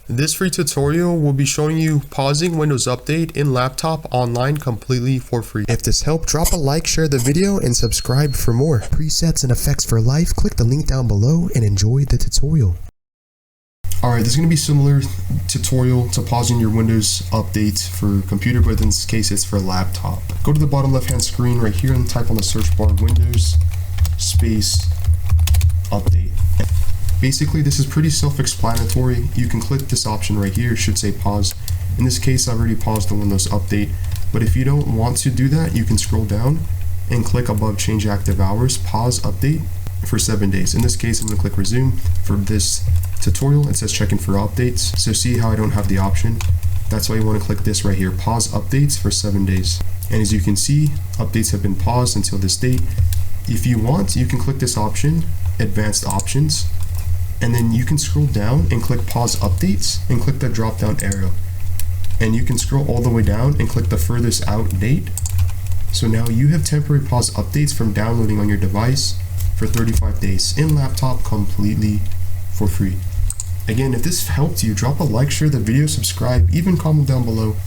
This free tutorial will be showing you pausing Windows Update in laptop online completely for free. If this helped, drop a like, share the video, and subscribe for more. Presets and effects for life, click the link down below and enjoy the tutorial. Alright, this is going to be similar tutorial to pausing your Windows Update for computer, but in this case it's for laptop. Go to the bottom left hand screen right here and type on the search bar Windows space Update. Basically, this is pretty self-explanatory. You can click this option right here. It should say pause. In this case, I've already paused the Windows Update, but if you don't want to do that, you can scroll down and click above change active hours, pause update for 7 days. In this case, I'm going to click resume. For this tutorial, it says checking for updates. So see how I don't have the option? That's why you want to click this right here, pause updates for 7 days. And as you can see, updates have been paused until this date. If you want, you can click this option, advanced options, and then you can scroll down and click pause updates and click the drop down arrow. And you can scroll all the way down and click the furthest out date. So now you have temporary pause updates from downloading on your device for 35 days in laptop completely for free. Again, if this helped you, drop a like, share the video, subscribe, even comment down below.